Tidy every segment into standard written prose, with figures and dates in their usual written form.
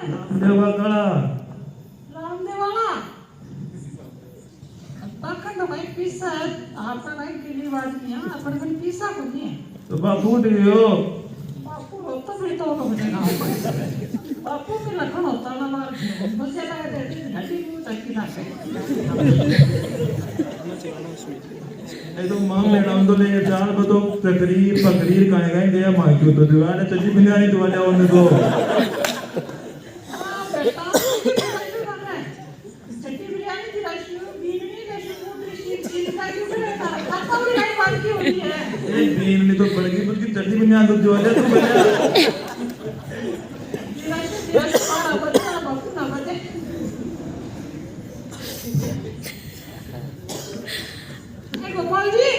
देवा कळा रामदेवाला पाखंड भाई पिसा आपण भाई केली वाटणी आपण पण पिसा कोणी तो बापू दियो बापू होता भेटतो होतो म्हणजे गाव बापू के लखन होता ना मार मुझे लगा ते हड्डी मुंह चक्की ना ए तो मांग ले नाम तो ले जान बतो तकरीर पकरीर काहे गए दे मांगी तो दीवाने चची बिनानी तो वाले ओने तो बीन ने तो बड़गी बड़गी चटनी में आंदो जो है तो बड़ा गोपाल जी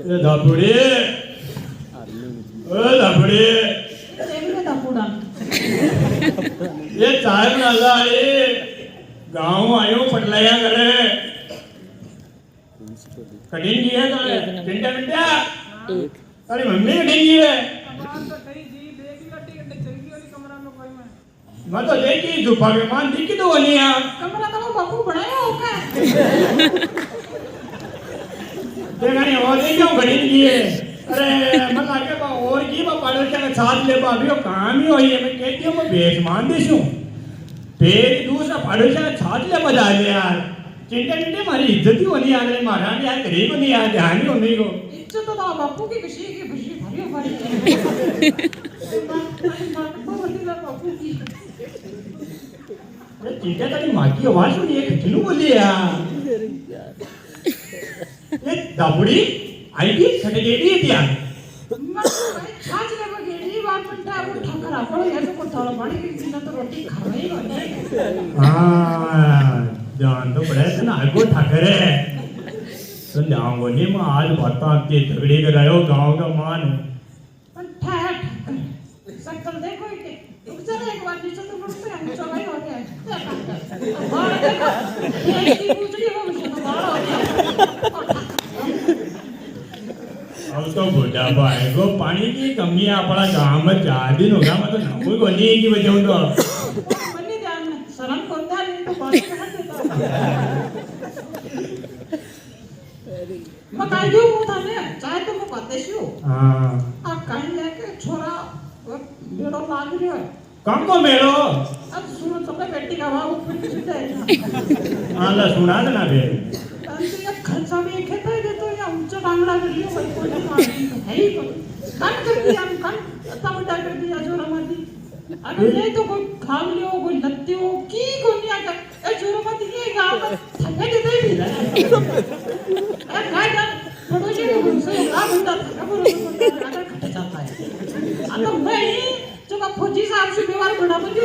ए दापुड़ी दापुड़ा ये चाय बनाला है गांव आयो पटलाया करे कटिंग की है तो टिंडा टिंडा अरे मम्मी कटिंग की है मैं तो देखी जुफा के मान देखी तो वाली है कमरा तो बापू बनाया होगा देखा नहीं और देखो कटिंग की है अरे मैं लाके बा और की बा पाड़े के साथ ले बा अभी वो काम ही होई है मैं कहती हूँ मैं बेच मान देशूं पेट दूसरा पाड़े के साथ ले बजा ले यार चिंता चिंता हमारी इज्जत ही होनी यार मारा यार गरीब नहीं यार ध्यान ही होने को इज्जत तो बापू की खुशी भरी हमारी बापू की अरे चिंता तेरी माँ की आवाज सुनी है कितनी बोली यार ये दाबुड़ी आईडी खटगेडी येते यार छाछ ले बगेडी बात म्हणता वो ठाकर आपण याचं कोठाला पाणी की नंतर रोटी खावे हां जान तो बड़ा है ना आगो ठाकर है तो नाम ने में आज बाता के झगड़े करायो गांव का मान पण ठाठ सकल देखो के रुक जरा एक बार नीचे तो मुझसे हम चलाई हो गया बाहर देखो ये की पूछड़ी हो मुझे तो बाहर हो गया अब तो बुढ़ा भाई को पानी की कमी अपना गांव में 4 दिन हो गया मैं तो नमूई को नहीं की वजह तो मनी ध्यान शरण कोणता नहीं तो पानी कहां देता मैं काय घेऊ होता ने चाहे तो मैं पातेशी हो हां आ काई लेके छोरा बेड़ो लाग रही है कम को मेरो अब सुनो सबने बेटी का भाव ऊपर सीधा है हां ला सुना देना बे अंत या खर्चा भी एक है देतो या ऊंचा बांगला कर लियो भाई कोई मारी है ही कान कर दिया हम कान तब डाल कर दिया जोरा माती अगर नहीं तो कोई खाम लियो कोई लत्ती हो की कोनिया का ए जोरा माती ये गांव में थके देते भी ए काय का पड़ोसी को उनसे आ बंदा थका बरोबर अगर खट जाता है आता मैं जो का फौजी साहब से व्यवहार बड़ा बंदी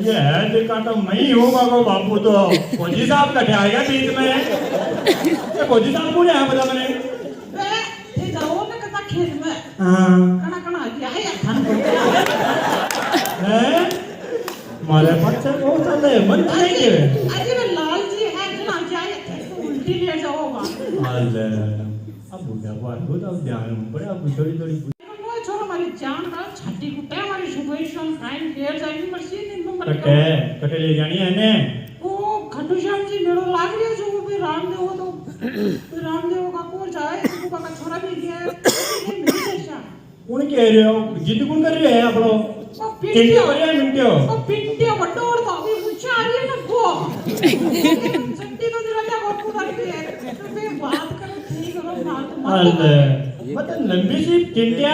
ये है देखा तो मैं ही हूँ बाबू बापू तो फौजी साहब का क्या आएगा बीच में ये फौजी साहब कौन है बता मैंने ते जाओ ना कता खेत में हाँ कना कना क्या है खान है मारे बच्चे बहुत साले मन नहीं के अरे मैं लाल जी है जना क्या है तो उल्टी ले जाओगा अल्ले अब बुढ़ा बात अब ध्यान बड़ा थोड़ी थोड़ी छोरा हमारी जान का छाती कुटे हमारी सुबह फ्राइंग केयर जाएगी मशीन इन नंबर कटे ले जानी है ने ओ खंडूश्याम जी मेरे लाग रही है जो वो भी रामदेव तो रामदेव का कोर जाए तो का छोरा भी गया ये मेरी दशा कौन कह रहे हो जिद कौन कर रहे हैं आपलो पिंटियो मिंटियो ओ पिंटियो बटोर तो अभी मुझे आ रही है ना को चट्टी तो दिला जा बापू करती है तो फिर बात करो ठीक करो बात अल्ले मतलब लंबी सी चिंटिया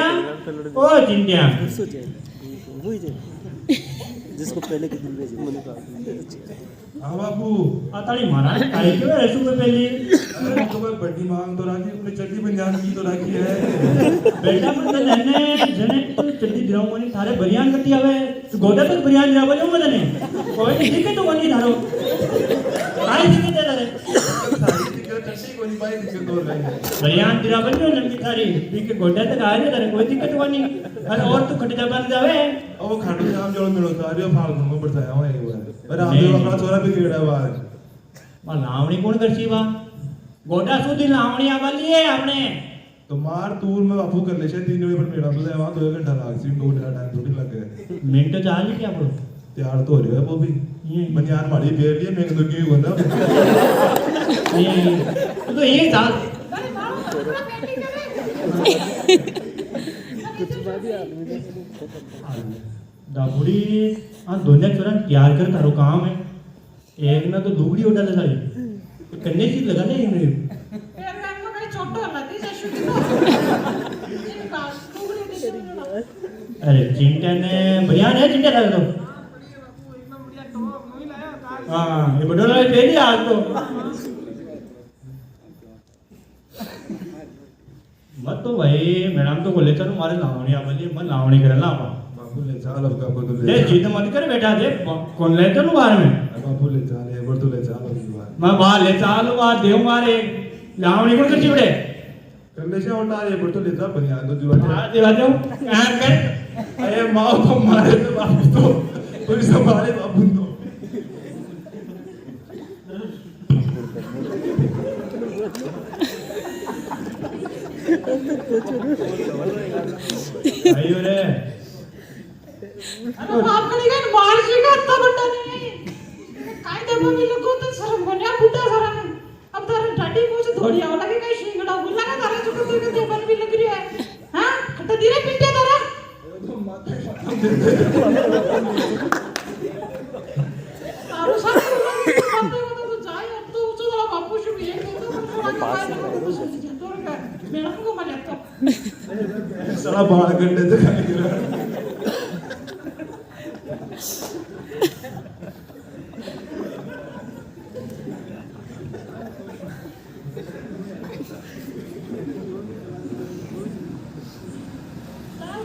ओ चिंटिया जिसको पहले के दिन भेजे मैंने कहा हां बाबू आताड़ी महाराज काहे के ऐसु में पहली अरे तो मैं बड़ी मांग तो राखी अपने चड्डी बनियान की तो राखी है बेटा मतलब जने जने तो चड्डी दिराव मनी थारे बरियान करती आवे तो गोदा तक बरियान दिराव जो मने कोई दिक्कत तो बनी थारो काहे दिक्कत है थारे सारी दिक्कत चड्डी कोनी पाई दिक्कत और गई बरियान दिराव जो लंबी थारी के गोदा तक आ रही थारे कोई दिक्कत बनी अरे और तू खट जा बन जावे अब वो खाटू श्याम जोड़ मिलो सारी फाल दूंगा बताया हूं एक बार अरे आम्ही वाकडा चोरा बी गेला बार માં લાવણી કોણ કરશી બા ગોડા સુધી લાવણી આવવાની હે આપણે तो मार तूर में बापू कर ले शायद 3 बजे पर मेरा तो वहां 2 घंटा लाग सी 2 घंटा टाइम थोड़ी लग गए મિનિટ જ આવી કે આપણો तैयार तो हो रहा है वो भी बनियान मारी बेर लिए मैं तो क्यों बंदा તો એ ચાલ अरे मारो थोड़ा पेटी करे कुछ बात ही आदमी दाबुड़ी आ दोन्या चोरान तैयार कर तारो काम है एक ना तो लुगड़ी उड़ा ले सारी कन्ने चीज लगा ले इन्हें यार मैं तो कहीं छोटा लगी जैसे कि तो ये काश टुकड़े दे दो अरे चिंटा ने बढ़िया है चिंटा लगा तो हाँ ये बड़ा लगा पहली आज तो मत तो भाई मैडम तो बोले चलो मारे लावणी आवली मैं लावणी करायला आपा बापू ले चाल अब का तो ले जिद मत कर बेटा दे कौन ले चलो बाहर में बापू ले चाल है बर तो ले चाल अब बार मैं बाहर ले चालू बाहर देव मारे लावणी कोण करची बड़े कर ले से उठा ये बर तो ले जा बनियान तो दीवार हाँ देवा दो कहाँ कर अरे माँ तो मारे तो बापू तो पुलिस मारे बापू तो अयो रे अरे बाप करेगा मार सीगा इतना बड़ा नहीं काय दबा मी लोग तो शर्म बन्या बुड्ढा सारा में अब तारा डाडी मुझे धोड़िया वाला के कहीं शिंगड़ा बोला का तारा चुका तो के देवन भी लग रही है हां खट्टा धीरे पिटे तारा तारो सारे बातें तो जाए अब तो ऊंचा वाला बापू से भी एक तो मेरा को मारे तो साला बाहर गड्ढे से खाने गिरा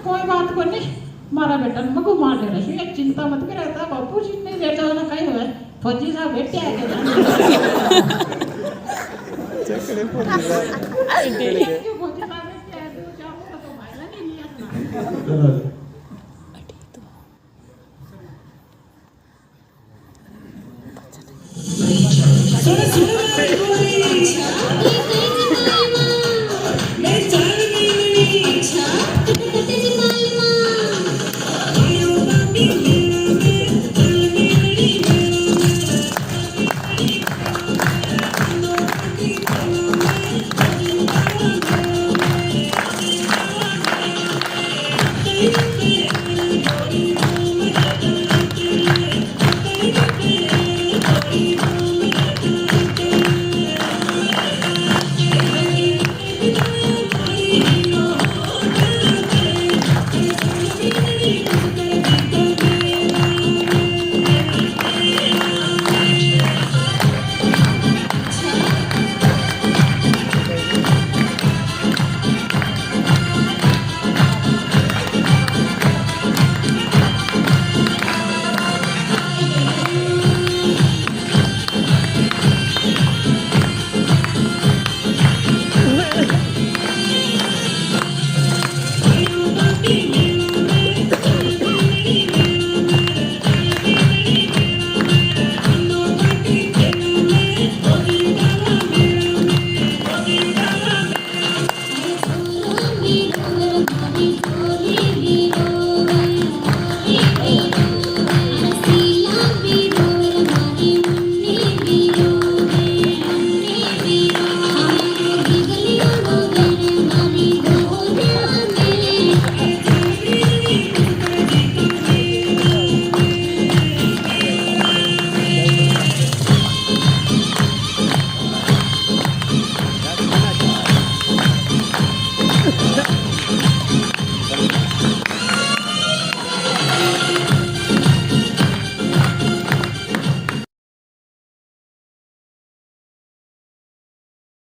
कोई बात को नहीं मारा बेटा मगो मार ले रही है चिंता मत कर रहता बापू जी ने ले जाना कहीं हुआ फौजी साहब बैठे आके चकड़े पर क्यों फौजी साहब बैठे आके तो जाओ तो भाईला नहीं लिया ना सुन सुन